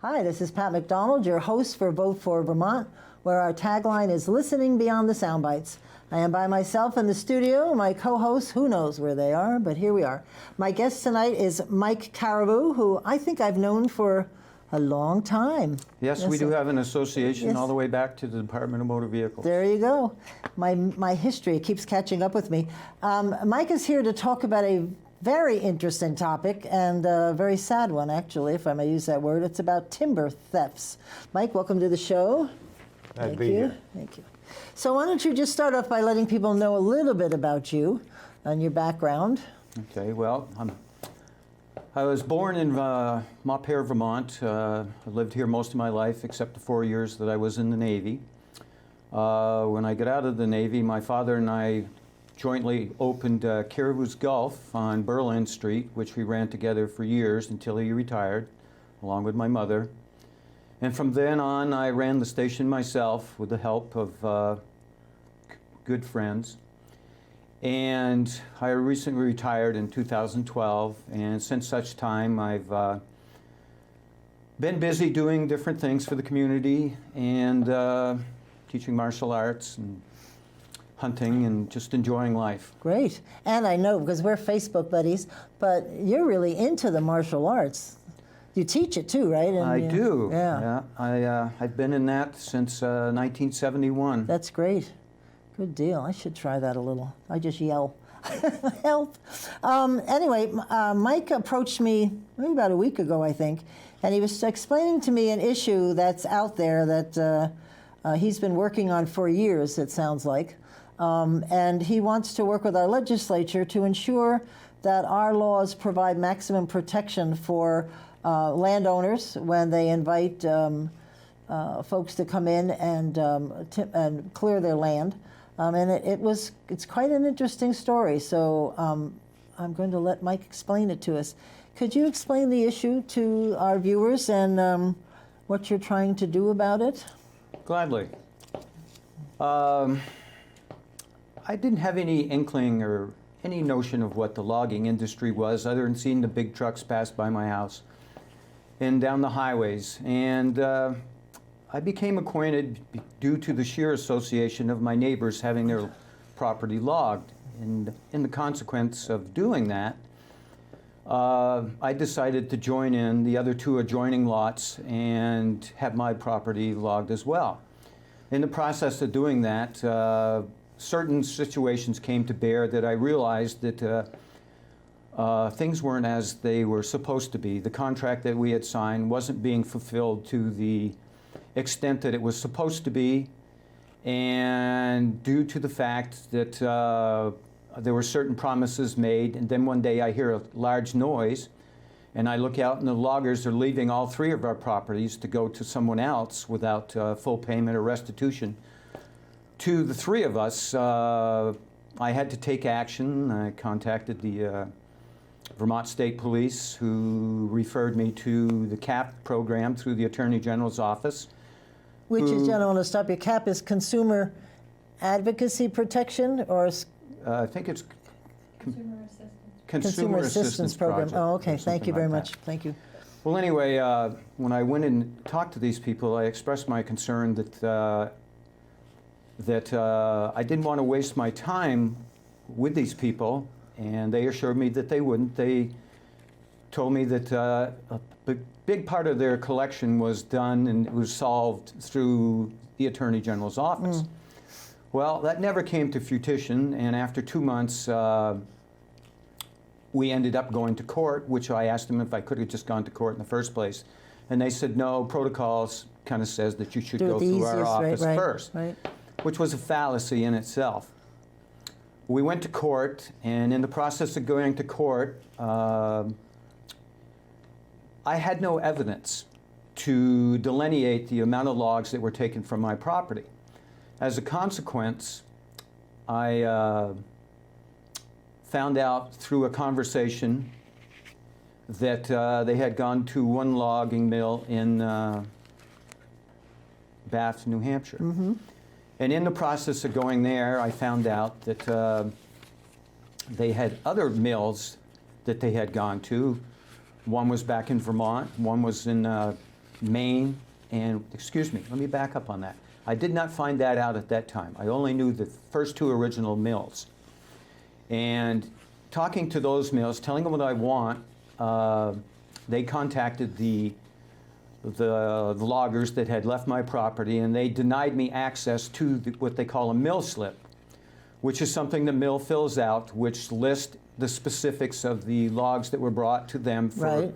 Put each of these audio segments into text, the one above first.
Hi, this is Pat McDonald, your host for Vote for Vermont, where our tagline is listening beyond the sound bites. I am by myself in the studio. My co-hosts, who knows where they are, but here we are. My guest tonight is Mike Caribou, who I think I've known for a long time. Yes, we do have an association all the way back to the Department of Motor Vehicles. There you go. My history keeps catching up with me. Mike is here to talk about a very interesting topic, and a very sad one, actually, if I may use that word. It's about timber thefts. Mike, welcome to the show. Glad to be here. Thank you. So why don't you just start off by letting people know a little bit about you and your background. Okay, well, I was born in Montpelier, Vermont. I lived here most of my life, except the 4 years that I was in the Navy. When I got out of the Navy, my father and I jointly opened Caribou's Gulf on Berlin Street, which we ran together for years until he retired, along with my mother. And from then on, I ran the station myself with the help of good friends. And I recently retired in 2012, and since such time, I've been busy doing different things for the community and teaching martial arts and hunting and just enjoying life. Great. And I know, because we're Facebook buddies, but you're really into the martial arts. You teach it too, right? And I do. Yeah. I've been in that since 1971. That's great. Good deal. I should try that a little. I just yell. Help. Anyway, Mike approached me maybe about a week ago, I think, and he was explaining to me an issue that's out there that he's been working on for years, it sounds like. And he wants to work with our legislature to ensure that our laws provide maximum protection for landowners when they invite folks to come in and clear their land. And it's quite an interesting story. So I'm going to let Mike explain it to us. Could you explain the issue to our viewers and what you're trying to do about it? Gladly. I didn't have any inkling or any notion of what the logging industry was, other than seeing the big trucks pass by my house and down the highways. And I became acquainted due to the sheer association of my neighbors having their property logged. And in the consequence of doing that, I decided to join in the other two adjoining lots and have my property logged as well. In the process of doing that, certain situations came to bear that I realized that things weren't as they were supposed to be. The contract that we had signed wasn't being fulfilled to the extent that it was supposed to be, and due to the fact that there were certain promises made, and then one day I hear a large noise, and I look out and the loggers are leaving all three of our properties to go to someone else without full payment or restitution. To the three of us, I had to take action. I contacted the Vermont State Police, who referred me to the CAP program through the Attorney General's office. Which is, I want to stop you, CAP is Consumer Advocacy Protection, or I think it's Consumer Assistance Program. Project, oh, okay. Thank you very much. Thank you. Well, anyway, when I went and talked to these people, I expressed my concern that I didn't want to waste my time with these people, and they assured me that they wouldn't. They told me that a big part of their collection was done and it was solved through the Attorney General's office. Well, that never came to fruition, and after 2 months, we ended up going to court, which I asked them if I could have just gone to court in the first place. And they said, no, protocols kind of says that you should go through our office first. Right. Which was a fallacy in itself. We went to court, and in the process of going to court, I had no evidence to delineate the amount of logs that were taken from my property. As a consequence, I found out through a conversation that they had gone to one logging mill in Bath, New Hampshire. Mm-hmm. And in the process of going there, I found out that they had other mills that they had gone to. One was back in Vermont, one was in Maine, and, excuse me, let me back up on that. I did not find that out at that time. I only knew the first two original mills. And talking to those mills, telling them what I want, they contacted the loggers that had left my property, and they denied me access to what they call a mill slip, which is something the mill fills out, which lists the specifics of the logs that were brought to them for, Right.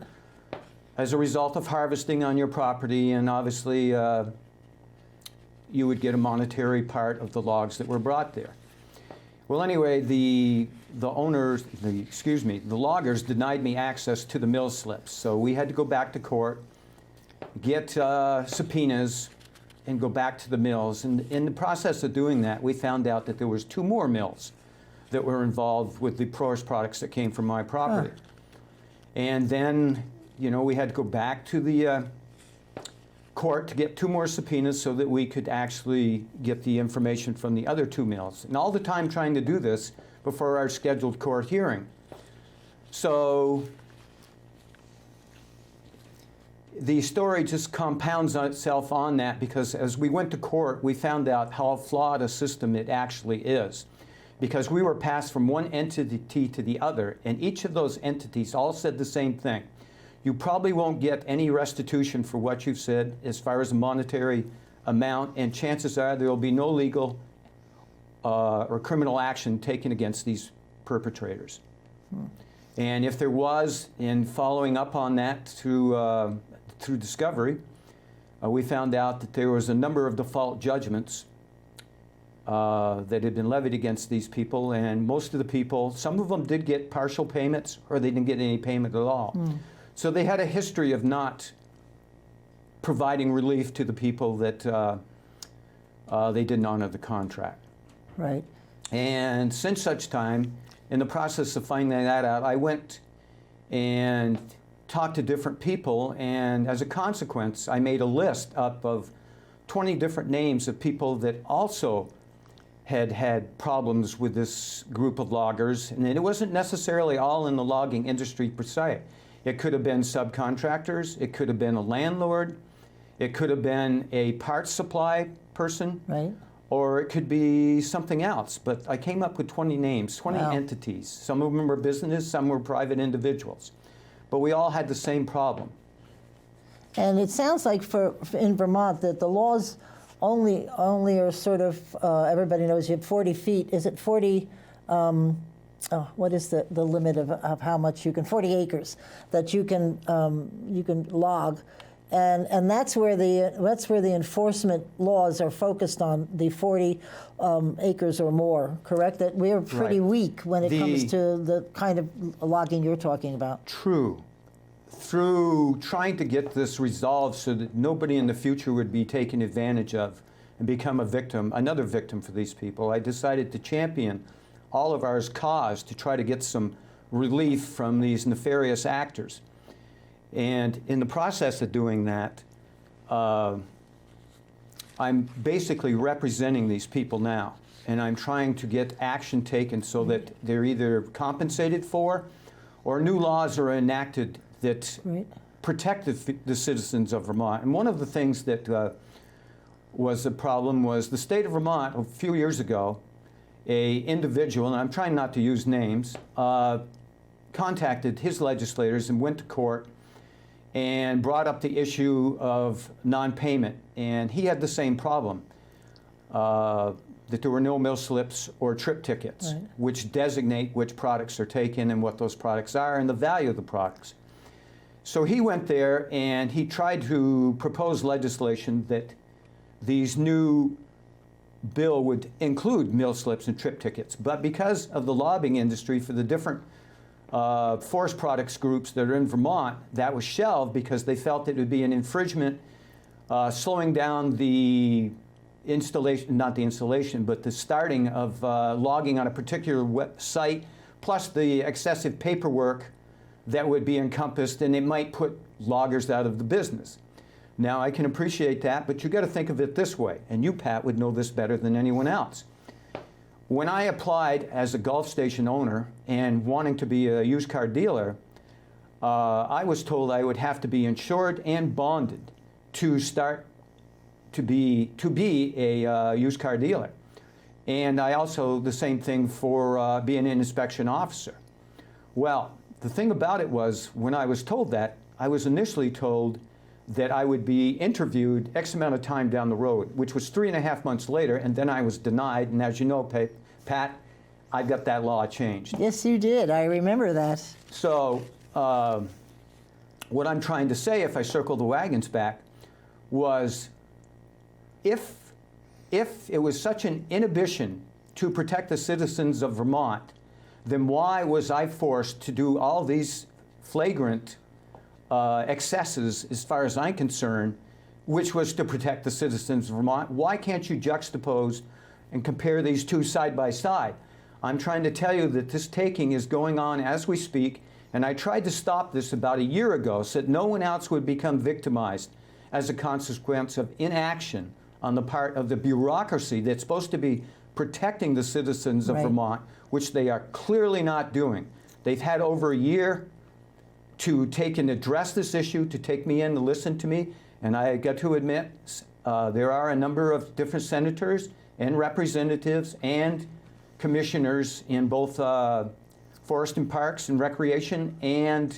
as a result of harvesting on your property, and obviously you would get a monetary part of the logs that were brought there. Well, anyway, the owners, the loggers denied me access to the mill slips, so we had to go back to court, get subpoenas, and go back to the mills. And in the process of doing that, we found out that there was 2 more mills that were involved with the forest products that came from my property. Huh. And then, you know, we had to go back to the court to get 2 more subpoenas so that we could actually get the information from the other 2 mills. And all the time trying to do this before our scheduled court hearing. So the story just compounds on itself on that, because as we went to court, we found out how flawed a system it actually is. Because we were passed from one entity to the other, and each of those entities all said the same thing. You probably won't get any restitution for what you've said as far as a monetary amount, and chances are there will be no legal or criminal action taken against these perpetrators. And if there was, in following up on that through discovery, we found out that there was a number of default judgments that had been levied against these people, and most of the people, some of them did get partial payments, or they didn't get any payment at all. So they had a history of not providing relief to the people that they didn't honor the contract. Right. And since such time, in the process of finding that out, I went and talked to different people, and as a consequence, I made a list up of 20 different names of people that also had had problems with this group of loggers, and it wasn't necessarily all in the logging industry per se. It could have been subcontractors, it could have been a landlord, it could have been a parts supply person, Right. or it could be something else. But I came up with 20 names, 20 Wow. entities. Some of them were business, some were private individuals. But we all had the same problem. And it sounds like in Vermont that the laws only are sort of, everybody knows you have 40 feet. Is it 40, what is the limit of how much you can, 40 acres that you can log. And that's where the enforcement laws are focused on, the 40 acres or more, correct? That we're pretty Right. weak when it comes to the kind of logging you're talking about. True. Through trying to get this resolved so that nobody in the future would be taken advantage of and become a victim, another victim for these people, I decided to champion all of our cause to try to get some relief from these nefarious actors. And in the process of doing that, I'm basically representing these people now, and I'm trying to get action taken so that they're either compensated for or new laws are enacted that Right. protect the citizens of Vermont. And one of the things that was a problem was the state of Vermont, a few years ago, a individual, and I'm trying not to use names, contacted his legislators and went to court and brought up the issue of non-payment. And he had the same problem, that there were no mill slips or trip tickets, Right. which designate which products are taken and what those products are and the value of the products. So he went there and he tried to propose legislation that these new bill would include mill slips and trip tickets. But because of the lobbying industry for the different forest products groups that are in Vermont, that was shelved because they felt it would be an infringement, slowing down the installation, not the installation, but the starting of logging on a particular site, plus the excessive paperwork that would be encompassed, and it might put loggers out of the business. Now, I can appreciate that, but you got to think of it this way, and you, Pat, would know this better than anyone else. When I applied as a Gulf Station owner and wanting to be a used car dealer, I was told I would have to be insured and bonded to start to be a used car dealer. And I also, the same thing for being an inspection officer. Well, the thing about it was, when I was told that, I was initially told that I would be interviewed X amount of time down the road, which was 3.5 months later, and then I was denied. And as you know, Pat, I got that law changed. Yes, you did. I remember that. So what I'm trying to say, if I circle the wagons back, was if it was such an inhibition to protect the citizens of Vermont, then why was I forced to do all these flagrant excesses, as far as I'm concerned, which was to protect the citizens of Vermont? Why can't you juxtapose and compare these two side by side? I'm trying to tell you that this taking is going on as we speak, and I tried to stop this about a year ago so that no one else would become victimized as a consequence of inaction on the part of the bureaucracy that's supposed to be protecting the citizens of Vermont, which they are clearly not doing. They've had over a year to take and address this issue, to take me in to listen to me, and I got to admit there are a number of different senators and representatives and commissioners in both Forest and Parks and Recreation and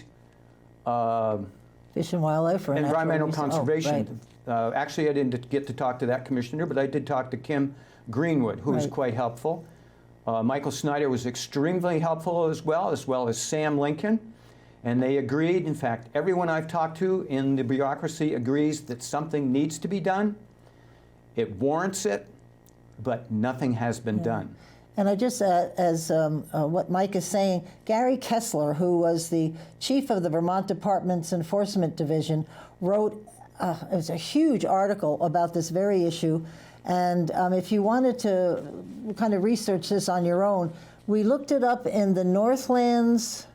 Fish and Wildlife or Environmental Conservation. Actually, I didn't get to talk to that commissioner, but I did talk to Kim Greenwood, who was quite helpful. Michael Snyder was extremely helpful as well as Sam Lincoln. And they agreed, in fact, everyone I've talked to in the bureaucracy agrees that something needs to be done. It warrants it, but nothing has been done. And I just, as what Mike is saying, Gary Kessler, who was the chief of the Vermont Department's Enforcement Division, wrote, it was a huge article about this very issue. And if you wanted to kind of research this on your own, we looked it up in the Northlands.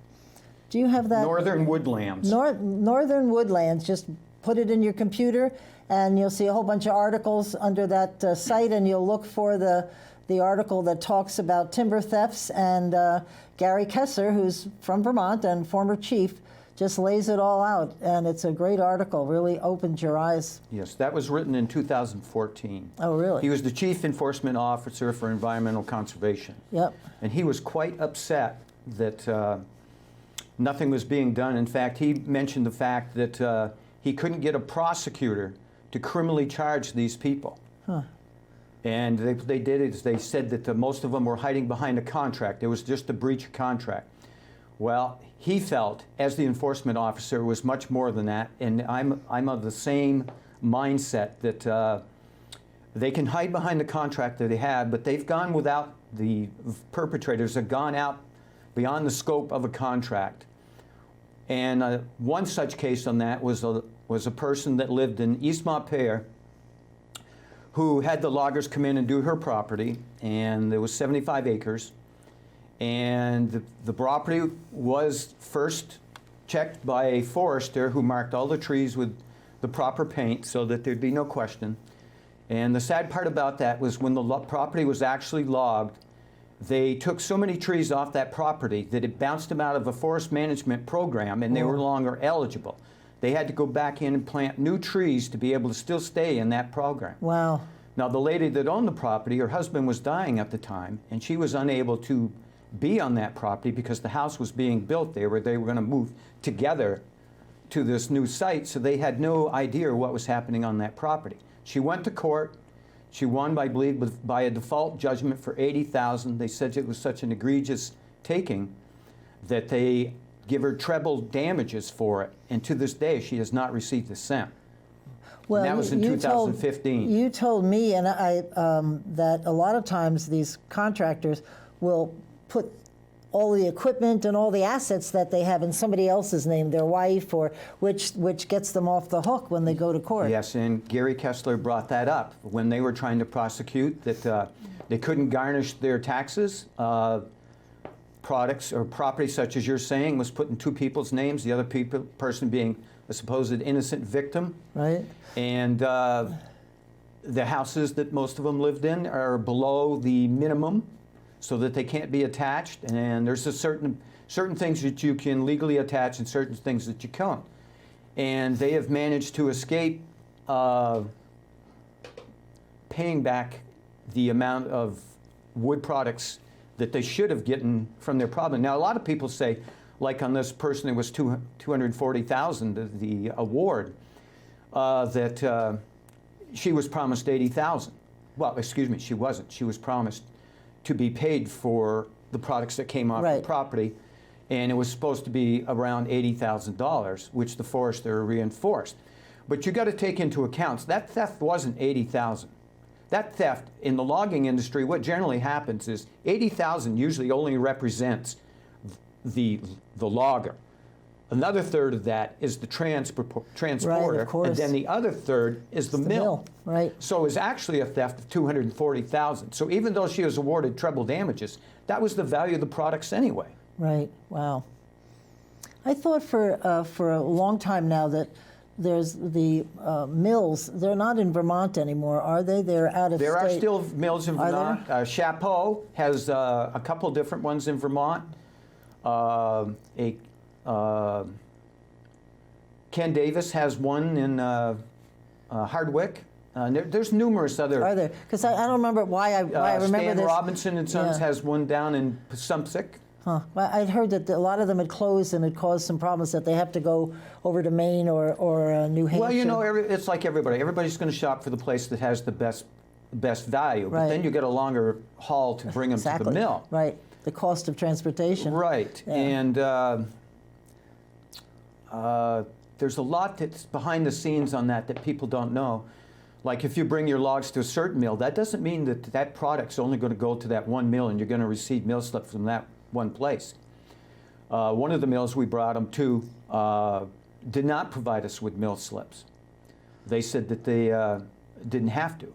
Do you have that? Northern Woodlands. Northern Woodlands. Just put it in your computer, and you'll see a whole bunch of articles under that site, and you'll look for the article that talks about timber thefts. And Gary Kessler, who's from Vermont and former chief, just lays it all out. And it's a great article, really opens your eyes. Yes, that was written in 2014. Oh, really? He was the chief enforcement officer for environmental conservation. Yep. And he was quite upset that nothing was being done. In fact, he mentioned the fact that he couldn't get a prosecutor to criminally charge these people. Huh. And they did it. They said that most of them were hiding behind a contract. It was just a breach of contract. Well, he felt, as the enforcement officer, it was much more than that. And I'm of the same mindset that they can hide behind the contract that they had, but they've gone without, the perpetrators have gone out beyond the scope of a contract. And one such case on that was a person that lived in East Montpelier, who had the loggers come in and do her property, and there was 75 acres. And the property was first checked by a forester who marked all the trees with the proper paint so that there'd be no question. And the sad part about that was when the property was actually logged, they took so many trees off that property that it bounced them out of a forest management program, and they were no longer eligible. They had to go back in and plant new trees to be able to still stay in that program. Wow. Now, the lady that owned the property, her husband was dying at the time, and she was unable to be on that property because the house was being built there, where they were going to move together to this new site, so they had no idea what was happening on that property. She went to court. She won, I believe, by a default judgment for $80,000. They said it was such an egregious taking that they give her treble damages for it, and to this day she has not received a cent. Well, and that was in 2015. You told me, and I that a lot of times these contractors will put all the equipment and all the assets that they have in somebody else's name, their wife, or which gets them off the hook when they go to court. Yes, and Gary Kessler brought that up when they were trying to prosecute, that they couldn't garnish their taxes. Products or property, such as you're saying, was put in two people's names, the other person being a supposed innocent victim. Right. And the houses that most of them lived in are below the minimum, so that they can't be attached. And there's a certain things that you can legally attach and certain things that you can't. And they have managed to escape paying back the amount of wood products that they should have gotten from their problem. Now, a lot of people say, like on this person, it was $240,000, the award, that she was promised $80,000. Well, excuse me, she wasn't. She was promised to be paid for the products that came off the property, and it was supposed to be around $80,000, which the forester reinforced. But you got to take into account that theft wasn't $80,000. That theft in the logging industry, what generally happens is $80,000 usually only represents the logger. Another third of that is the transporter, and then the other third is the mill. Right. So it was actually a theft of $240,000. So even though she was awarded treble damages, that was the value of the products anyway. Right. Wow. I thought for a long time now that there's the mills. They're not in Vermont anymore, are they? They're out of state. There are still mills in Vermont. Chapeau has a couple different ones in Vermont. Ken Davis has one in Hardwick. There's numerous other. Are there? Because I don't remember why I remember Stan this. Robinson and Sons has one down in Passumpsic. Huh. I'd heard that a lot of them had closed and it caused some problems that they have to go over to Maine or New Hampshire. Well, you know, it's like everybody. Everybody's going to shop for the place that has the best value. But then you get a longer haul to bring them to the mill. Right. The cost of transportation. Right. Yeah. And there's a lot that's behind the scenes on that people don't know. Like if you bring your logs to a certain mill, that doesn't mean that that product's only going to go to that one mill and you're going to receive mill slips from that one place. One of the mills we brought them to did not provide us with mill slips. They said that they didn't have to.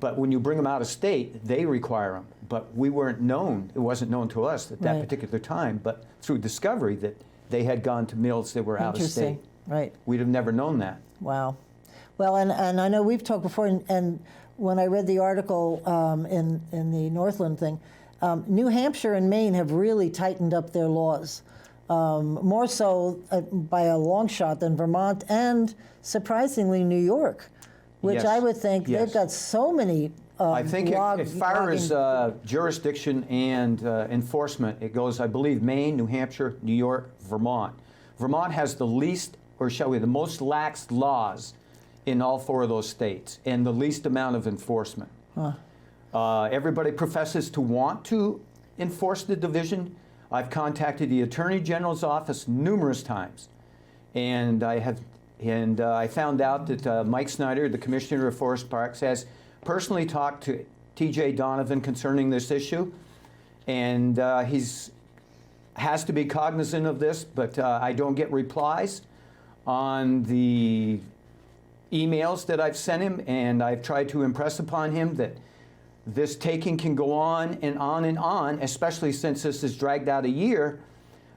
But when you bring them out of state, they require them. But we weren't known, it wasn't known to us at that particular time, but through discovery that they had gone to mills that were out of state. Right. We'd have never known that. Wow. Well, and I know we've talked before, and when I read the article in the Northland thing, New Hampshire and Maine have really tightened up their laws, more so by a long shot than Vermont and, surprisingly, New York, which I would think they've got so many I think as far as jurisdiction and enforcement, it goes, I believe, Maine, New Hampshire, New York, Vermont. Vermont has the least, or shall we, the most lax laws in all four of those states and the least amount of enforcement. Everybody professes to want to enforce the division. I've contacted the Attorney General's office numerous times, and I found out that Mike Snyder, the Commissioner of Forest Parks, has personally talked to T.J. Donovan concerning this issue, and he's has to be cognizant of this, but I don't get replies on the emails that I've sent him, and I've tried to impress upon him that this taking can go on and on and on, especially since this has dragged out a year,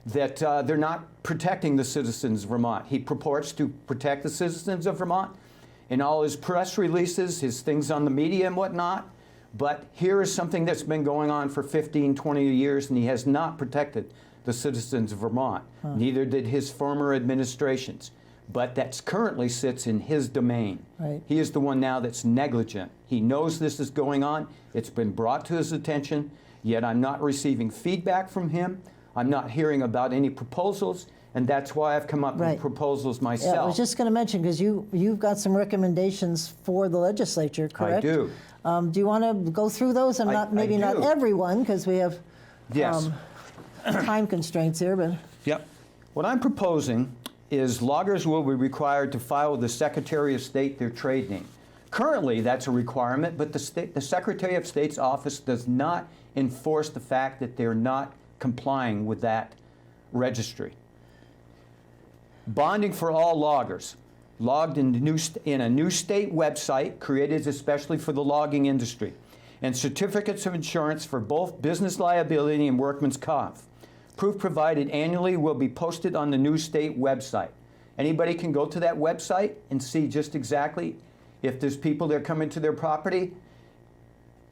that they're not protecting the citizens of Vermont. He purports to protect the citizens of Vermont in all his press releases, his things on the media and whatnot, but here is something that's been going on for 15, 20 years, and he has not protected the citizens of Vermont. Neither did his former administrations. But that currently sits in his domain. Right. He is the one now that's negligent. He knows this is going on. It's been brought to his attention, yet I'm not receiving feedback from him. I'm not hearing about any proposals, and that's why I've come up with proposals myself. Yeah, I was just going to mention, because you've got some recommendations for the legislature, correct? I do. Do you want to go through those? And maybe not everyone, because we have time constraints here. But Yep. What I'm proposing is loggers will be required to file with the Secretary of State their trade name. Currently, that's a requirement, but the Secretary of State's office does not enforce the fact that they're not complying with that registry. Bonding for all loggers, logged in a new state website created especially for the logging industry, and certificates of insurance for both business liability and workman's comp. Proof provided annually will be posted on the new state website. Anybody can go to that website and see just exactly if there's people that are coming to their property,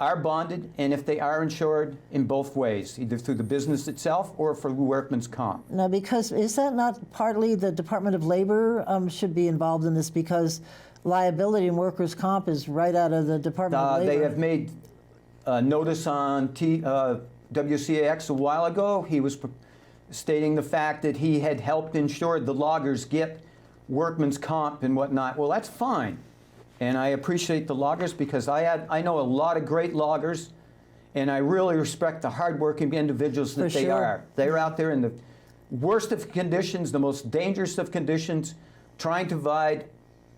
are bonded, and if they are insured in both ways, either through the business itself or for workman's comp. now, because is that not partly the Department of Labor should be involved in this? Because liability and workers' comp is right out of the Department of Labor. They have made a notice on WCAX a while ago. He was stating the fact that he had helped ensure the loggers get workman's comp and whatnot. Well, that's fine. And I appreciate the loggers because I know a lot of great loggers, and I really respect the hardworking individuals that For they sure. are. They're out there in the worst of conditions, the most dangerous of conditions, trying to provide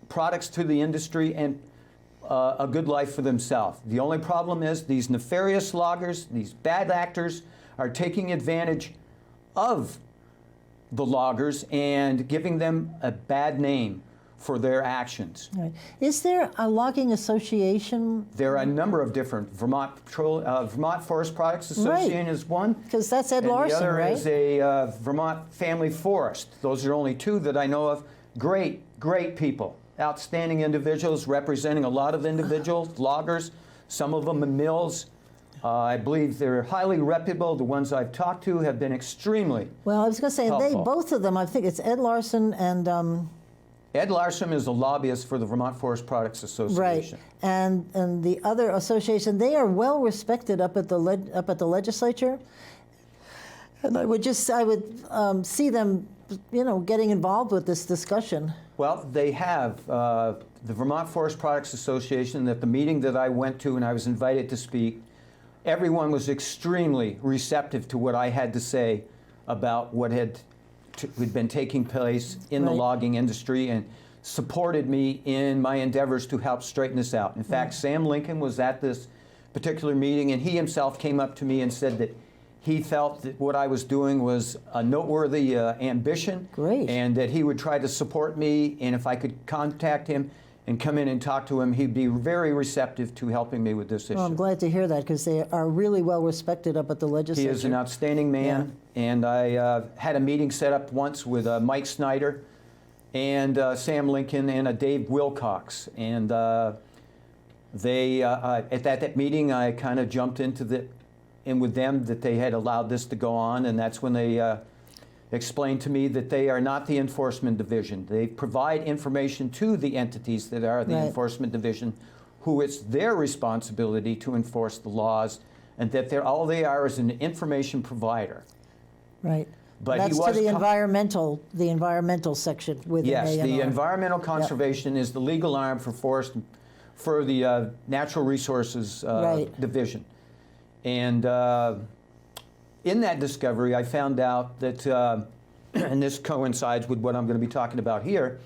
products to the industry and a good life for themselves. The only problem is these nefarious loggers, these bad actors, are taking advantage of the loggers and giving them a bad name for their actions. Right. Is there a logging association? There are a number of different. Vermont Forest Products Association is one. Because that's Ed And Larson, the other right? is a Vermont Family Forest. Those are only two that I know of. Great, great people. Outstanding individuals representing a lot of individuals, loggers, some of them in mills. I believe they're highly reputable. The ones I've talked to have been extremely Well, I was going to say, helpful. both of them, I think it's Ed Larson and, Ed Larson is a lobbyist for the Vermont Forest Products Association. right, and the other association, they are well respected up at the legislature. And I would see them, getting involved with this discussion. Well, they have. The Vermont Forest Products Association, at the meeting that I went to and I was invited to speak, everyone was extremely receptive to what I had to say about what had been taking place in the Right. logging industry and supported me in my endeavors to help straighten this out. In fact, Sam Lincoln was at this particular meeting, and he himself came up to me and said that he felt that what I was doing was a noteworthy ambition. Great. And that he would try to support me, and if I could contact him and come in and talk to him, he'd be very receptive to helping me with this issue. Well, I'm glad to hear that because they are really well respected up at the He legislature. is an outstanding man, and I had a meeting set up once with Mike Snyder and Sam Lincoln and Dave Wilcox. And they, at that meeting, I kind of jumped in with them that they had allowed this to go on, and that's when they explained to me that they are not the enforcement division. They provide information to the entities that are the Right. enforcement division, who it's their responsibility to enforce the laws, and that all they are is an information provider. Right. But That's he to was the environmental section within Yes, the ANR. environmental conservation is the legal arm for for the natural resources Right. division. And in that discovery, I found out that, and this coincides with what I'm going to be talking about here,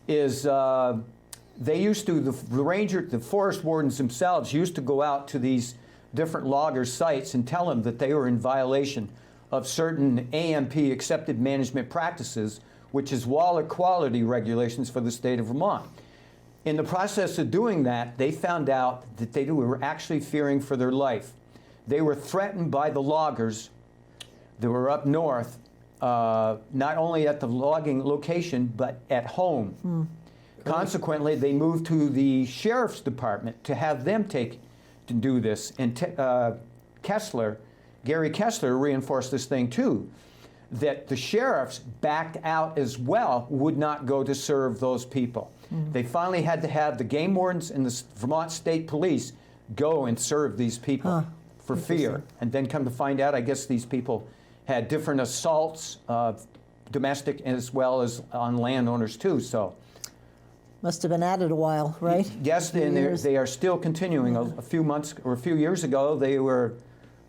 is they used to, the forest wardens themselves used to go out to these different loggers' sites and tell them that they were in violation of certain AMP, accepted management practices, which is water quality regulations for the state of Vermont. In the process of doing that, they found out that they were actually fearing for their life. They were threatened by the loggers that were up north, not only at the logging location, but at home. Consequently, they moved to the sheriff's department to have them to do this. And Gary Kessler reinforced this thing too, that the sheriffs backed out as well, would not go to serve those people. They finally had to have the game wardens and the Vermont State Police go and serve these people for fear. And then come to find out, I guess these people had different assaults, domestic as well as on landowners too. So Must have been at it a while, right? yes, Few and years. they are still continuing. A few months or a few years ago, they were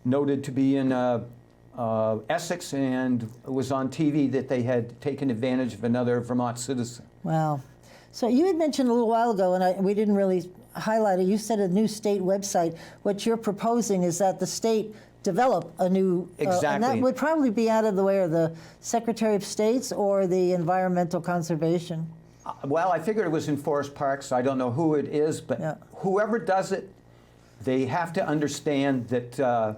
noted to be in Essex, and it was on TV that they had taken advantage of another Vermont citizen. Wow. So you had mentioned a little while ago, and we didn't really highlight it. You said a new state website. What you're proposing is that the state develop a new, and Exactly. that would probably be out of the way of the Secretary of State's or the Environmental Conservation. Well, I figured it was in Forest Parks. I don't know who it is, but Yeah. whoever does it, they have to understand that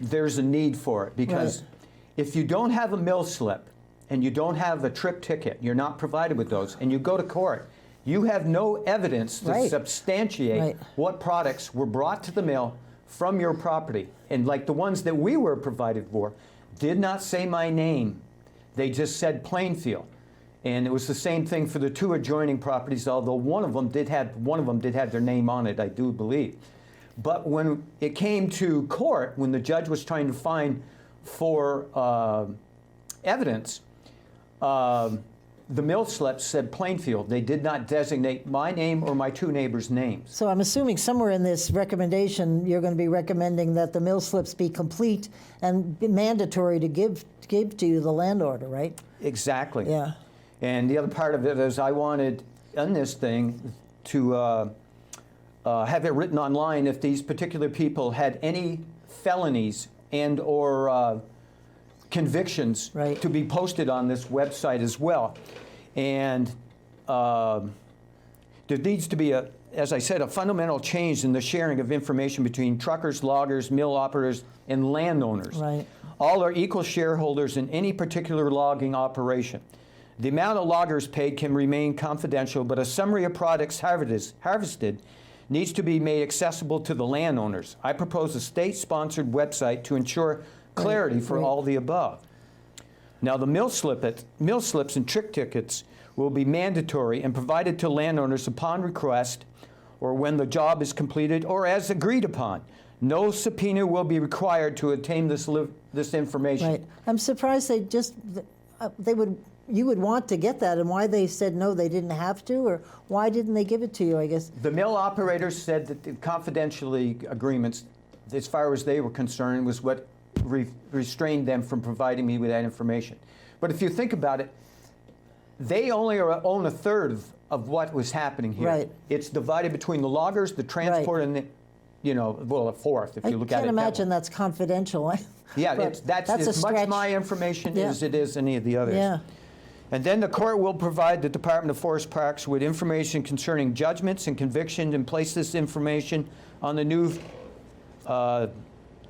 there's a need for it. Because Right. if you don't have a mill slip and you don't have a trip ticket, you're not provided with those, and you go to court, you have no evidence to Right. substantiate Right. what products were brought to the mill from your property. And like the ones that we were provided for did not say my name. They just said Plainfield. And it was the same thing for the two adjoining properties, although one of them did have their name on it, I do believe. But when it came to court, when the judge was trying to find for evidence, the mill slips said Plainfield. They did not designate my name or my two neighbors' names. So I'm assuming somewhere in this recommendation, you're going to be recommending that the mill slips be complete and be mandatory to give to you, the landowner, right? Exactly. Yeah. And the other part of it is I wanted on this thing to have it written online if these particular people had any felonies and or convictions Right. to be posted on this website as well. And there needs to be, as I said, a fundamental change in the sharing of information between truckers, loggers, mill operators, and landowners. Right. All are equal shareholders in any particular logging operation. The amount of loggers paid can remain confidential, but a summary of products harvested needs to be made accessible to the landowners. I propose a state-sponsored website to ensure clarity for all the above. Now, the mill slips and trick tickets will be mandatory and provided to landowners upon request or when the job is completed or as agreed upon. No subpoena will be required to obtain this information. Right. I'm surprised you would want to get that, and why they said no, they didn't have to, or why didn't they give it to you, I guess? The mill operators said that the confidentiality agreements, as far as they were concerned, was what restrained them from providing me with that information. But if you think about it, they only own a third of what was happening here. Right. It's divided between the loggers, the transport, and a fourth if you look at it. I can't imagine that's confidential. Yeah, that's as much stretch. my information as it is any of the others. Yeah. And then the court will provide the Department of Forest Parks with information concerning judgments and convictions and place this information on the new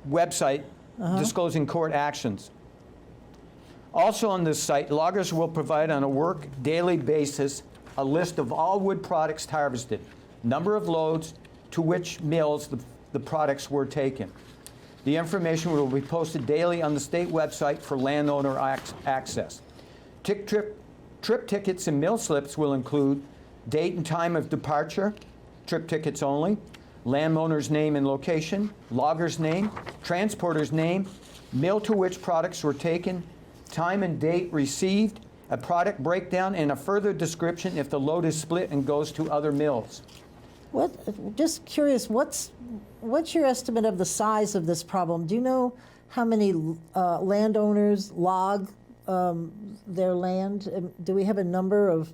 website disclosing court actions. Also on this site, loggers will provide on a daily basis a list of all wood products harvested, number of loads, to which mills the products were taken. The information will be posted daily on the state website for landowner access. Trip tickets and mill slips will include date and time of departure, trip tickets only, landowner's name and location, logger's name, transporter's name, mill to which products were taken, time and date received, a product breakdown, and a further description if the load is split and goes to other mills. Just curious, what's your estimate of the size of this problem? Do you know how many landowners log their land? Do we have a number of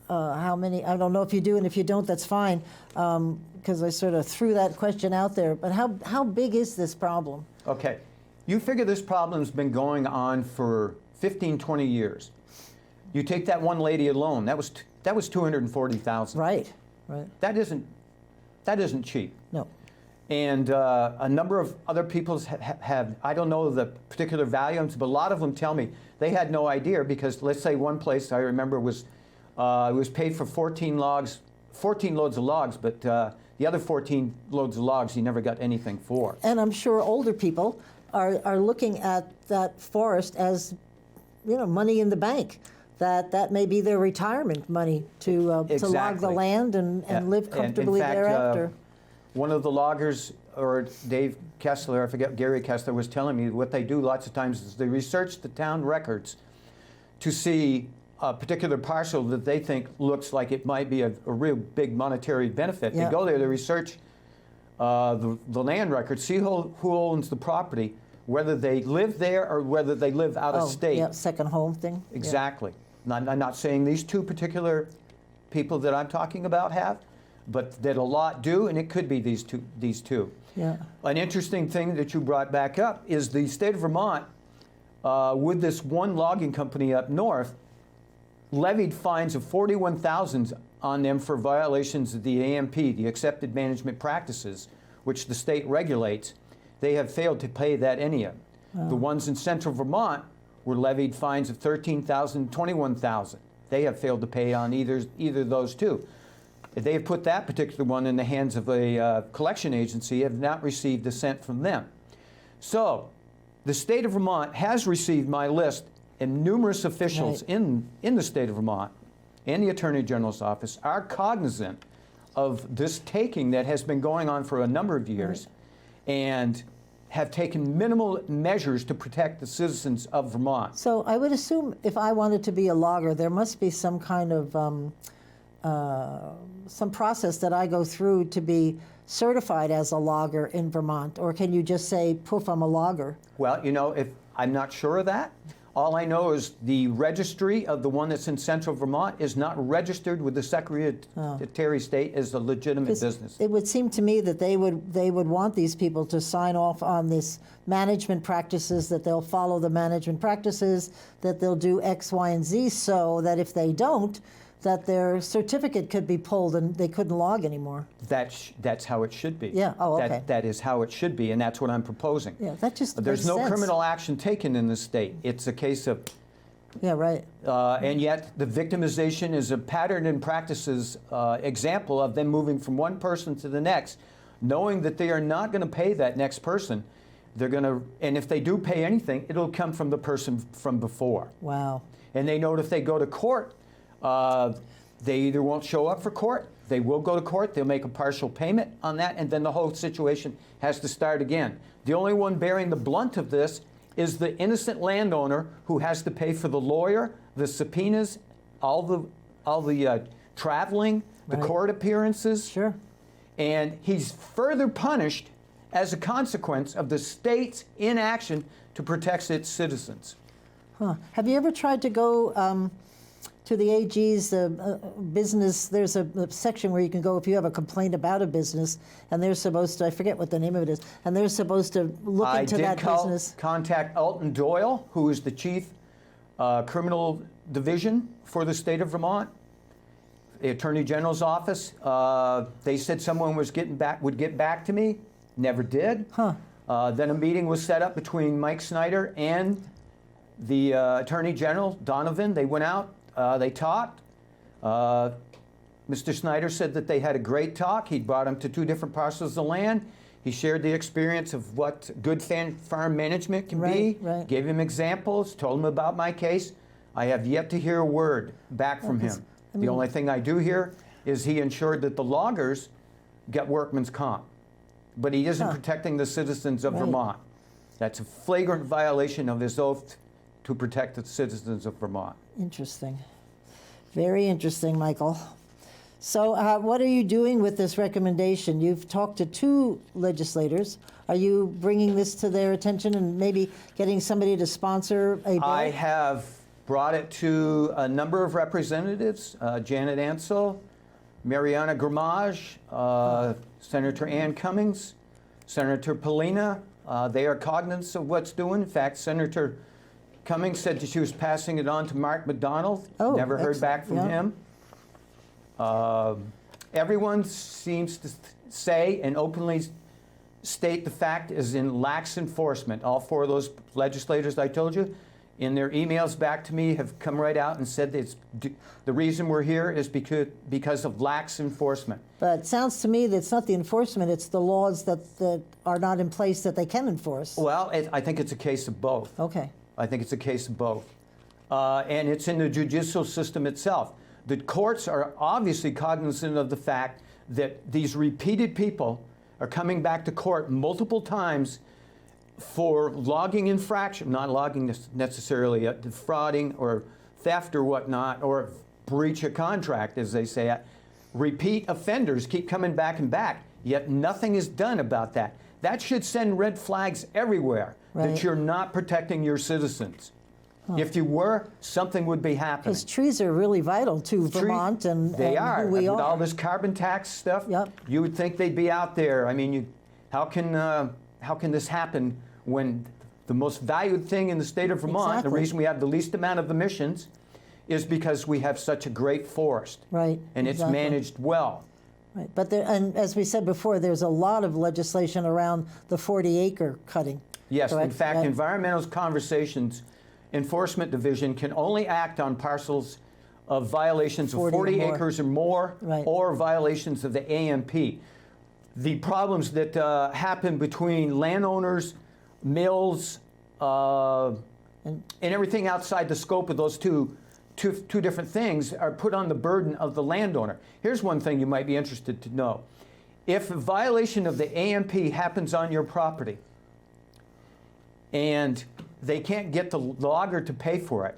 how many? I don't know if you do, and if you don't, that's fine, because I sort of threw that question out there. But how big is this problem? Okay. You figure this problem's been going on for 15, 20 years. You take that one lady alone, that was $240,000. Right. That isn't cheap. No. And a number of other people have, I don't know the particular values, but a lot of them tell me they had no idea because, let's say one place I remember it was paid for 14 loads of logs, but the other 14 loads of logs he never got anything for. And I'm sure older people are looking at that forest as, money in the bank. That may be their retirement money to log the land and live comfortably in fact, thereafter. One of the loggers, or Dave Kessler, I forget, Gary Kessler was telling me what they do lots of times is they research the town records to see a particular parcel that they think looks like it might be a real big monetary benefit. Yeah. They go there, they research the land records, see who owns the property, whether they live there or whether they live out of state. Yeah, second home thing. Exactly. I'm not saying these two particular people that I'm talking about have, but that a lot do, and it could be these two. Yeah. An interesting thing that you brought back up is the state of Vermont, with this one logging company up north, levied fines of $41,000 on them for violations of the AMP, the Accepted Management Practices, which the state regulates. They have failed to pay that any of. The ones in central Vermont were levied fines of $13,000 and $21,000. They have failed to pay on either of those two. They have put that particular one in the hands of a collection agency, have not received a cent from them. So the state of Vermont has received my list and numerous officials Right. in the state of Vermont and the Attorney General's office are cognizant of this taking that has been going on for a number of years and have taken minimal measures to protect the citizens of Vermont. So I would assume if I wanted to be a logger, there must be some kind of some process that I go through to be certified as a logger in Vermont, or can you just say, poof, I'm a logger? Well, you know, if I'm not sure of that. All I know is the registry of the one that's in central Vermont is not registered with the Secretary of State as a legitimate 'Cause business. it would seem to me that they would want these people to sign off on this management practices, that they'll follow the management practices, that they'll do X, Y, and Z, so that if they don't, that their certificate could be pulled and they couldn't log anymore. That's how it should be. Yeah, oh, okay. That is how it should be, and that's what I'm proposing. Yeah, that just There's makes no sense. criminal action taken in this state. It's a case of, Yeah, right. and yet the victimization is a pattern and practices example of them moving from one person to the next, knowing that they are not going to pay that next person. They're going to, and if they do pay anything, it'll come from the person from before. Wow. And they know that if they go to court, they either won't show up for court, they will go to court, they'll make a partial payment on that, and then the whole situation has to start again. The only one bearing the blunt of this is the innocent landowner who has to pay for the lawyer, the subpoenas, all the traveling, the Right. court appearances. Sure. And he's further punished as a consequence of the state's inaction to protect its citizens. Huh. Have you ever tried to go to the AG's business? There's a section where you can go if you have a complaint about a business, and they're supposed to, I forget what the name of it is, and they're supposed to look into that business. Contact Alton Doyle, who is the chief criminal division for the state of Vermont, the Attorney General's office. They said someone would get back to me. Never did. Huh. Then a meeting was set up between Mike Snyder and the Attorney General, Donovan. They went out. They talked. Mr. Snyder said that they had a great talk. He brought him to 2 different parcels of land. He shared the experience of what good farm management can be, Right. gave him examples, told him about my case. I have yet to hear a word back from him. The only thing I do hear is he ensured that the loggers get workman's comp. But he isn't protecting the citizens of Right. Vermont. That's a flagrant violation of his oath to protect the citizens of Vermont. Interesting. Very interesting, Michael. So what are you doing with this recommendation? You've talked to 2 legislators. Are you bringing this to their attention and maybe getting somebody to sponsor a bill? I have brought it to a number of representatives, Janet Ansel, Mariana Gramage, Senator Ann Cummings, Senator Polina. They are cognizant of what's doing. In fact, Senator Cummings said that she was passing it on to Mark McDonald. Oh, Never heard excellent. back from Yeah. him. Everyone seems to say and openly state the fact is in lax enforcement. All 4 of those legislators I told you, in their emails back to me, have come right out and said that the reason we're here is because of lax enforcement. But it sounds to me that it's not the enforcement, it's the laws that are not in place that they can enforce. Well, I think it's a case of both. Okay. I think it's a case of both. And it's in the judicial system itself. The courts are obviously cognizant of the fact that these repeated people are coming back to court multiple times for logging infraction, not logging necessarily, defrauding or theft or whatnot, or breach of contract, as they say. Repeat offenders keep coming back and back, yet nothing is done about that. That should send red flags everywhere Right. that you're not protecting your citizens. If you were, something would be happening. Because trees are really vital to Vermont and They are. who we With all are. this carbon tax stuff, Yep. you would think they'd be out there. I mean, how can this happen when the most valued thing in the state of Vermont, the Exactly. reason we have the least amount of emissions, is because we have such a great forest. Right, And exactly. it's managed well. Right. But and as we said before, there's a lot of legislation around the 40-acre cutting. Yes, in correct? fact, Right. Environmental Conversations Enforcement Division can only act on parcels of violations of 40 or 40 more. acres or more, Right. or violations of the AMP. The problems that happen between landowners, mills, And everything outside the scope of those two different things are put on the burden of the landowner. Here's one thing you might be interested to know. If a violation of the AMP happens on your property and they can't get the logger to pay for it,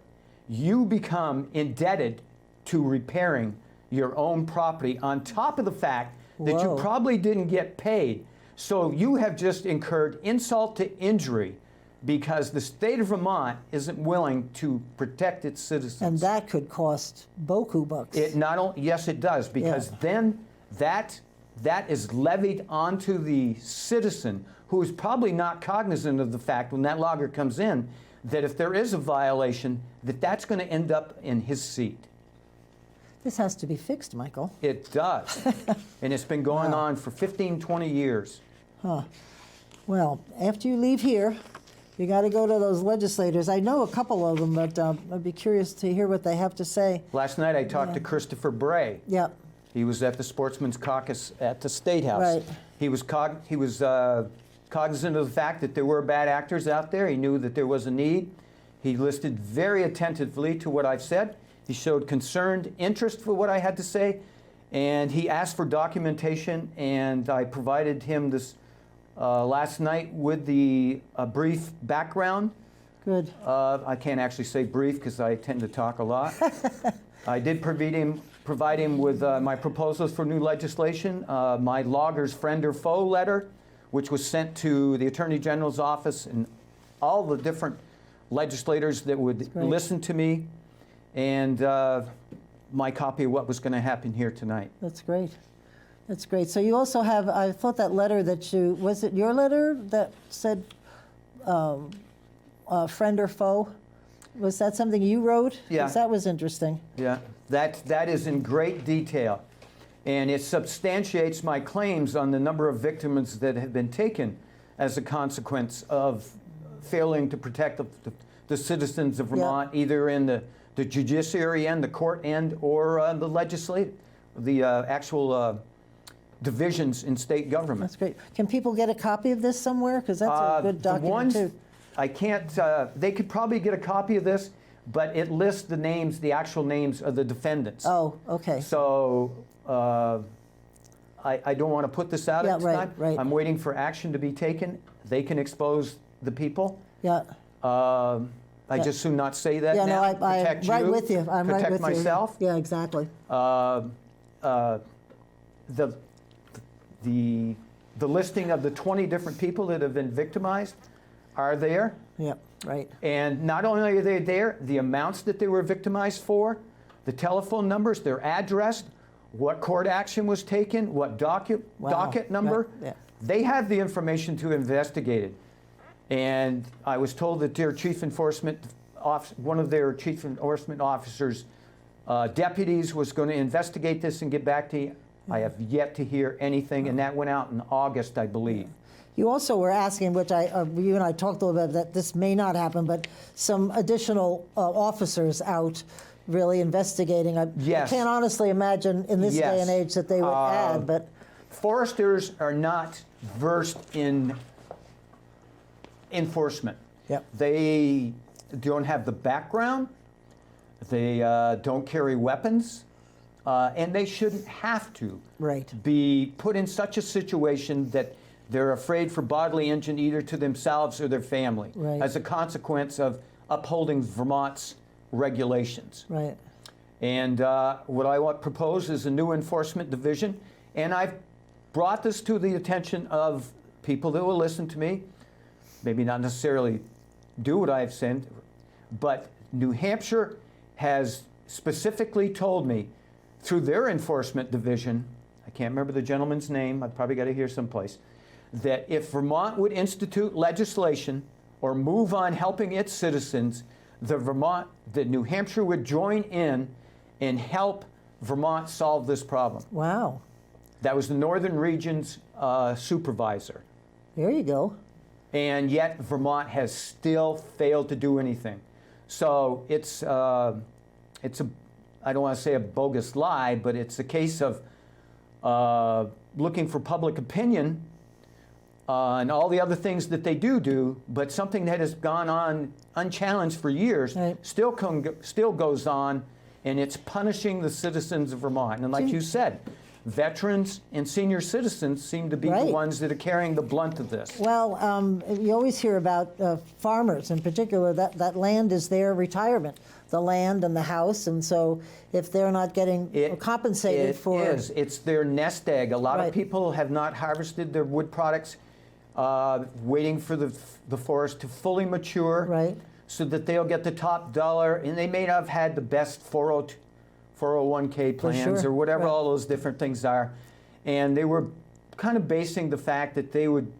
you become indebted to repairing your own property on top of the fact that you Whoa. probably didn't get paid. So you have just incurred insult to injury because the state of Vermont isn't willing to protect its citizens. and that could cost beaucoup bucks. It not only, yes, it does, because Yeah. then that is levied onto the citizen who is probably not cognizant of the fact when that logger comes in that if there is a violation, that's going to end up in his seat. This has to be fixed, Michael. It does. And it's been going on for 15, 20 years. Well, after you leave here, you got to go to those legislators. I know a couple of them, but I'd be curious to hear what they have to say. Last night I talked to Christopher Bray. Yeah, He was at the Sportsman's Caucus at the State House. Right. He was cognizant of the fact that there were bad actors out there. He knew that there was a need. He listened very attentively to what I've said. He showed concerned interest for what I had to say, and he asked for documentation, and I provided him this last night with the brief background. good. I can't actually say brief because I tend to talk a lot. I did provide him with my proposals for new legislation, my logger's friend or foe letter, which was sent to the Attorney General's office and all the different legislators that would great. listen to me, and my copy of what was going to happen here tonight. That's great. That's great. So you also have, I thought that letter that you, was it your letter that said friend or foe? Was that something you wrote? 'Cause Yeah. that was interesting. Yeah, that is in great detail, and it substantiates my claims on the number of victims that have been taken as a consequence of failing to protect the citizens of Vermont, either in the judiciary end, the court end, or the legislative, the actual divisions in state government. That's great. Can people get a copy of this somewhere? Because that's a good The document ones, too. I can't, they could probably get a copy of this, but it lists the names, the actual names of the defendants. Oh, okay. So I don't want to put this out Yeah, at this right, time. right. I'm waiting for action to be taken. They can expose the people. Yeah. I just soon not say that Yeah, now. no, I'm Protect right you, with you. I'm right with protect you. myself. Yeah, exactly. The listing of the 20 different people that have been victimized are there. Yeah, right. And not only are they there, the amounts that they were victimized for, the telephone numbers, their address, what court action was taken, what docket number. Right, yeah. They have the information to investigate it. And I was told that their one of their chief enforcement officers' deputies was going to investigate this and get back to you. I have yet to hear anything, and that went out in August, I believe. You also were asking, which you and I talked a little bit, that this may not happen, but some additional officers out really investigating. Yes. I can't honestly imagine in this day Yes. and age that they would add, but Foresters are not versed in enforcement. Yep. They don't have the background. They don't carry weapons. And they shouldn't have to right. be put in such a situation that they're afraid for bodily injury either to themselves or their family Right. as a consequence of upholding Vermont's regulations. Right. And what I want propose is a new enforcement division. And I've brought this to the attention of people that will listen to me, maybe not necessarily do what I've said, but New Hampshire has specifically told me through their enforcement division, I can't remember the gentleman's name, I've probably got it here someplace, that if Vermont would institute legislation or move on helping its citizens, that New Hampshire would join in and help Vermont solve this problem. Wow. That was the Northern Region's supervisor. There you go. And yet Vermont has still failed to do anything. So it's a, I don't want to say a bogus lie, but it's a case of looking for public opinion and all the other things that they do, but something that has gone on unchallenged for years Right. still goes on, and it's punishing the citizens of Vermont. And like you said, veterans and senior citizens seem to be Right. the ones that are carrying the blunt of this. Well, you always hear about farmers in particular, that land is their retirement, the land and the house, and so if they're not getting compensated for... It's their nest egg. A lot Right. of people have not harvested their wood products, waiting for the forest to fully mature, Right. so that they'll get the top dollar, and they may not have had the best 401k plans sure. or whatever Right. all those different things are. And they were kind of basing the fact that they would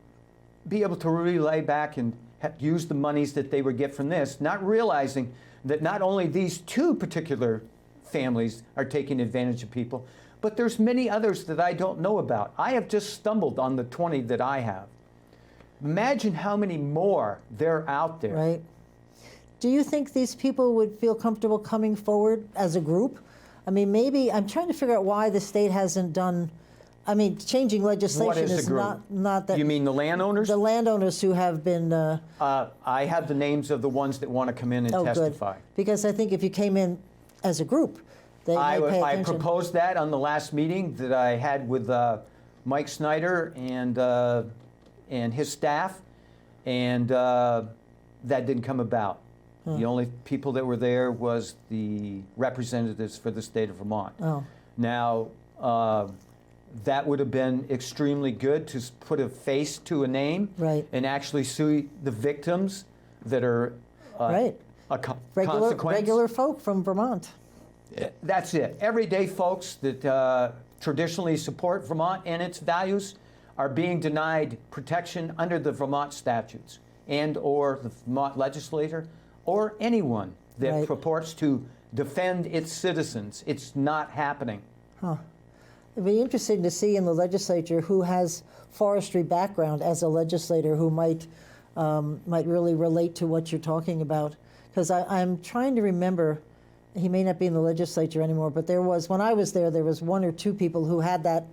be able to really lay back and use the monies that they would get from this, not realizing that not only these two particular families are taking advantage of people, but there's many others that I don't know about. I have just stumbled on the 20 that I have. Imagine how many more there out there. Right. Do you think these people would feel comfortable coming forward as a group? I mean, maybe, I'm trying to figure out why the state hasn't done, I mean, changing legislation What is is a group? not that... You mean the landowners? The landowners who have been... I have the names of the ones that want to come in and oh, testify. good. Because I think if you came in as a group, they might pay I attention. proposed that on the last meeting that I had with Mike Snyder and his staff, and that didn't come about. The only people that were there was the representatives for the state of Vermont. Oh. Now, that would have been extremely good to put a face to a name, Right. and actually sue the victims that are Right. a consequence. Regular folk from Vermont. That's it. Everyday folks that traditionally support Vermont and its values are being denied protection under the Vermont statutes and or the Vermont legislature or anyone that Right. purports to defend its citizens. It's not happening. It'd be interesting to see in the legislature who has forestry background as a legislator who might really relate to what you're talking about. Because I'm trying to remember, he may not be in the legislature anymore, but there was, when I was there was one or two people who had that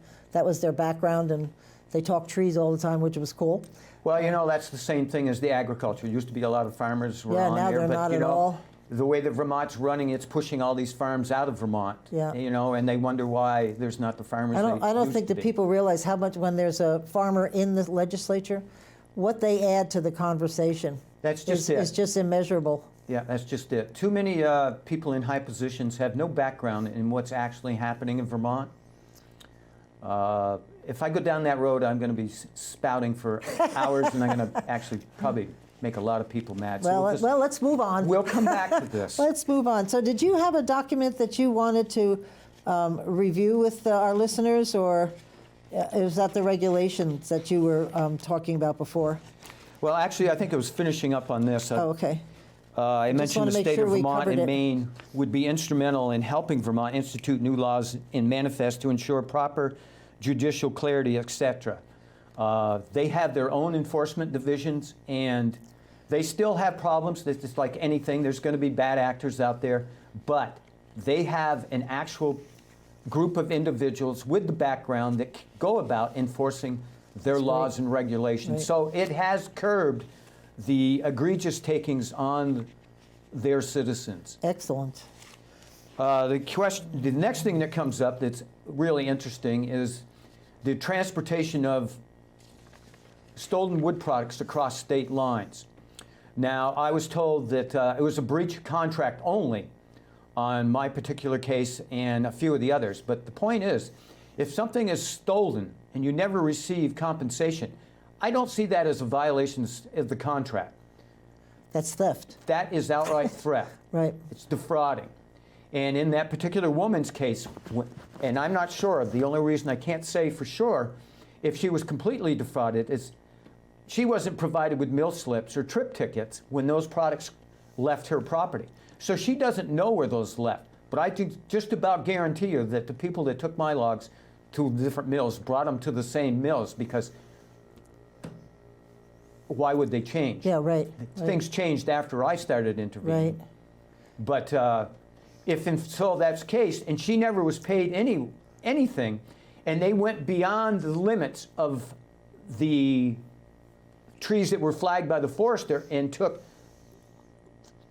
was their background, and they talked trees all the time, which was cool. Well, you know, that's the same thing as the agriculture. There used to be a lot of farmers were Yeah, on now there, they're but not you at know, all. the way that Vermont's running, it's pushing all these farms out of Vermont. Yeah. You know, and they wonder why there's not the farmers. I don't used think to that be. people realize how much, when there's a farmer in the legislature, what they add to the conversation That's just it. is just immeasurable. Yeah, that's just it. Too many people in high positions have no background in what's actually happening in Vermont. If I go down that road, I'm going to be spouting for hours, and I'm going to actually probably make a lot of people mad. So Well, let's move on. we'll come back to this. Let's move on. So did you have a document that you wanted to review with our listeners, or is that the regulations that you were talking about before? Well, actually, I think I was finishing up on this. Oh, okay. I mentioned wanna the make state sure of we Vermont covered and it. Maine would be instrumental in helping Vermont institute new laws and manifest to ensure proper judicial clarity, etc. They have their own enforcement divisions, and they still have problems. It's just like anything. There's going to be bad actors out there, but they have an actual group of individuals with the background that go about enforcing their laws and regulations. Right. So it has curbed the egregious takings on their citizens. Excellent. The next thing that comes up that's really interesting is the transportation of stolen wood products across state lines. Now, I was told that it was a breach of contract only on my particular case and a few of the others. But the point is, if something is stolen and you never receive compensation, I don't see that as a violation of the contract. That's theft. That is outright theft. Right. It's defrauding. And in that particular woman's case, and I'm not sure, the only reason I can't say for sure if she was completely defrauded is she wasn't provided with mill slips or trip tickets when those products left her property. So she doesn't know where those left. But I can just about guarantee you that the people that took my logs to different mills brought them to the same mills, because why would they change? Yeah, right. Things changed after I started intervening. Right. But so that's the case, and she never was paid anything, and they went beyond the limits of the trees that were flagged by the forester and took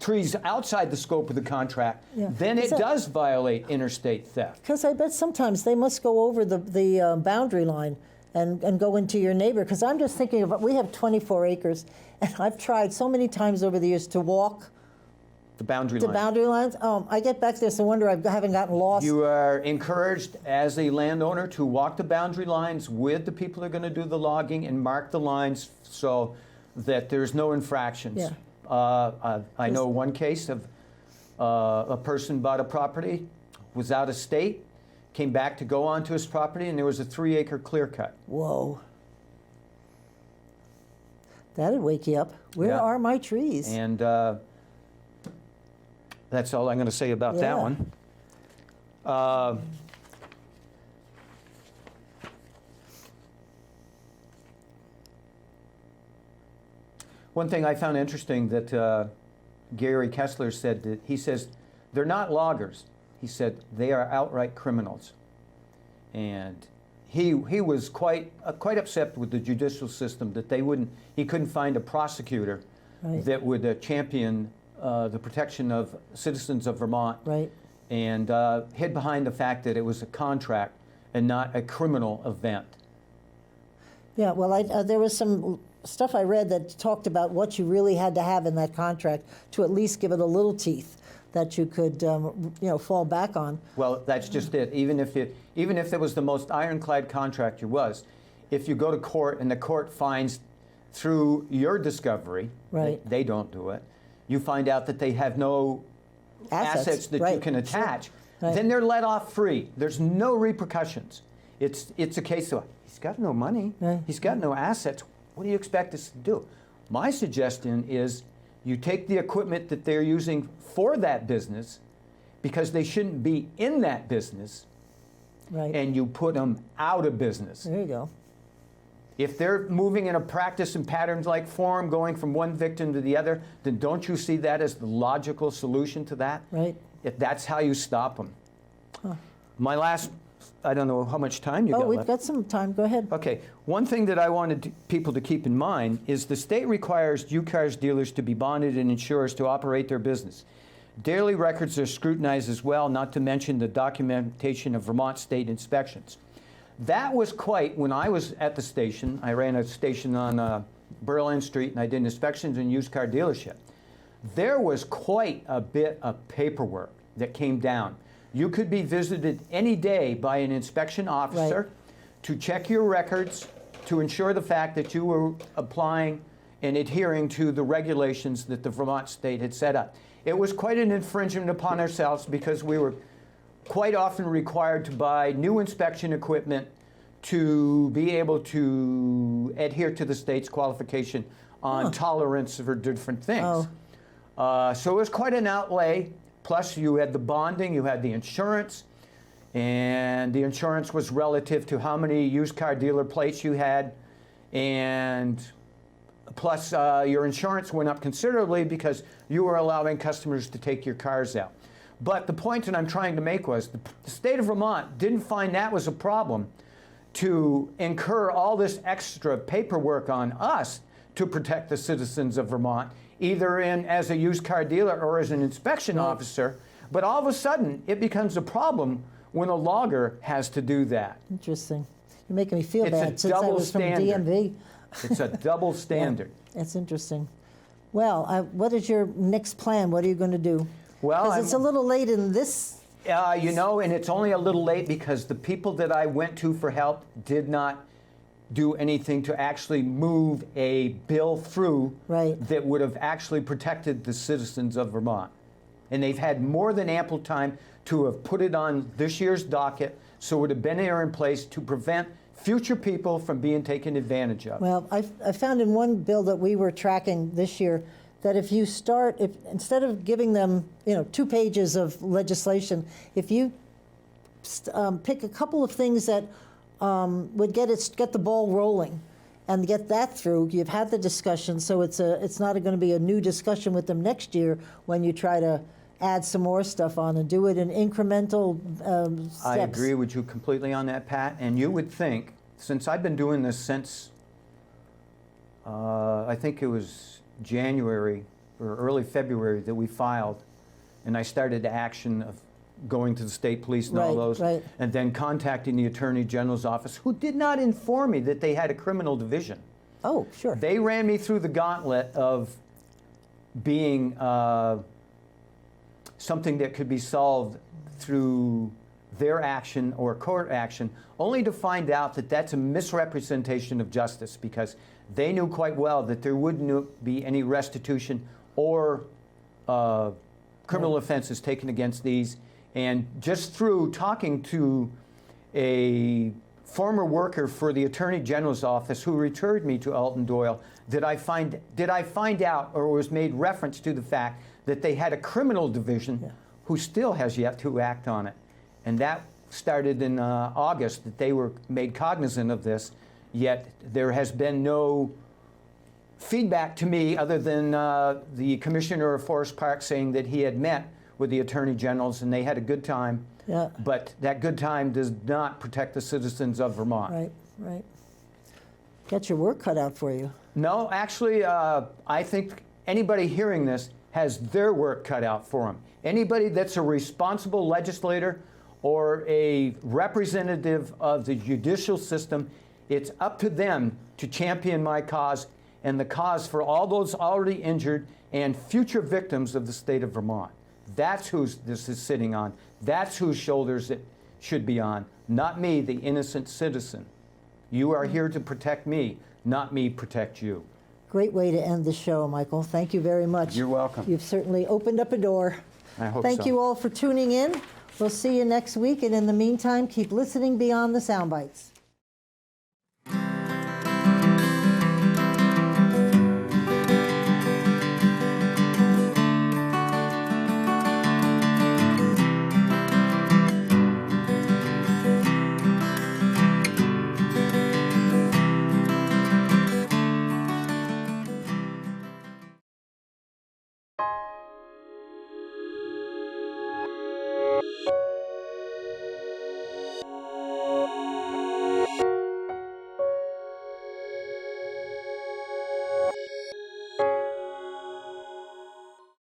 trees outside the scope of the contract, Yeah. then it does violate interstate theft. Because I bet sometimes they must go over the boundary line and go into your neighbor. Because I'm just thinking of, we have 24 acres, and I've tried so many times over the years to walk The boundary the line. boundary lines. I get back there, so wonder I haven't gotten lost. You are encouraged as a landowner to walk the boundary lines with the people that are going to do the logging and mark the lines so that there's no infractions. Yeah. I know one case of a person bought a property, was out of state, came back to go onto his property, and there was a 3-acre clear cut. Whoa. That'd wake you up. Where Yeah. are my trees? And that's all I'm going to say about that Yeah. one. One thing I found interesting that Gary Kessler said, that he says, they're not loggers. He said, they are outright criminals. And he was quite upset with the judicial system that he couldn't find a prosecutor Right. that would champion the protection of citizens of Vermont, Right. and hid behind the fact that it was a contract and not a criminal event. Yeah, well, there was some stuff I read that talked about what you really had to have in that contract to at least give it a little teeth that you could, fall back on. Well, that's just it. Even if it was the most ironclad contract there was, if you go to court and the court finds through your discovery, Right. they don't do it, you find out that they have no assets that you right, can sure. attach, Right. then they're let off free. There's no repercussions. It's a case of, he's got no money, Right. he's got no assets, what do you expect us to do? My suggestion is you take the equipment that they're using for that business, because they shouldn't be in that business, Right. and you put them out of business. There you go. If they're moving in a practice and patterns like form, going from one victim to the other, then don't you see that as the logical solution to that? Right. If that's how you stop them. My last, I don't know how much time you Oh, got we've left. got some time. Go ahead. Okay, one thing that I wanted people to keep in mind is the state requires used cars dealers to be bonded and insurers to operate their business. Daily records are scrutinized as well, not to mention the documentation of Vermont state inspections. That was when I was at the station, I ran a station on Berlin Street, and I did inspections in used car dealership. There was quite a bit of paperwork that came down. You could be visited any day by an inspection officer Right. to check your records, to ensure the fact that you were applying and adhering to the regulations that the Vermont state had set up. It was quite an infringement upon ourselves, because we were quite often required to buy new inspection equipment to be able to adhere to the state's qualification on tolerance for different things. So it was quite an outlay. Plus, you had the bonding, you had the insurance, and the insurance was relative to how many used car dealer plates you had, and plus your insurance went up considerably because you were allowing customers to take your cars out. But the point that I'm trying to make was the state of Vermont didn't find that was a problem to incur all this extra paperwork on us to protect the citizens of Vermont, either as a used car dealer or as an inspection officer. But all of a sudden, it becomes a problem when a logger has to do that. Interesting. You're making me feel It's a bad since I double was from standard. DMV. It's a double standard. That's interesting. Well, what is your next plan? What are you going to do? Well, Because it's a little late in this. and it's only a little late because the people that I went to for help did not do anything to actually move a bill through Right. that would have actually protected the citizens of Vermont. And they've had more than ample time to have put it on this year's docket, so it would have been there in place to prevent future people from being taken advantage of. Well, I found in one bill that we were tracking this year that if instead of giving them 2 pages of legislation, if you pick a couple of things that would get the ball rolling and get that through, you've had the discussion, so it's not going to be a new discussion with them next year when you try to add some more stuff on, and do it in incremental steps. I agree with you completely on that, Pat. And you would think, since I've been doing this since I think it was January or early February that we filed, and I started the action of going to the state police and all Right, those, right. and then contacting the Attorney General's office, who did not inform me that they had a criminal division. Oh, sure. They ran me through the gauntlet of being something that could be solved through their action or court action, only to find out that that's a misrepresentation of justice, because they knew quite well that there wouldn't be any restitution or criminal offenses taken against these. And just through talking to a former worker for the Attorney General's office who referred me to Alton Doyle, did I find out, or was made reference to the fact that they had a criminal division who still has yet to act on it. And that started in August, that they were made cognizant of this, yet there has been no feedback to me other than the Commissioner of Forest Park saying that he had met with the Attorney Generals and they had a good time. Yeah. But that good time does not protect the citizens of Vermont. Right, right. Got your work cut out for you. No, actually, I think anybody hearing this has their work cut out for them. Anybody that's a responsible legislator or a representative of the judicial system, it's up to them to champion my cause and the cause for all those already injured and future victims of the state of Vermont. That's who this is sitting on. That's whose shoulders it should be on, not me, the innocent citizen. You are here to protect me, not me protect you. Great way to end the show, Michael. Thank you very much. You're welcome. You've certainly opened up a door. I hope Thank so. you all for tuning in. We'll see you next week, and in the meantime, keep listening beyond the sound bites.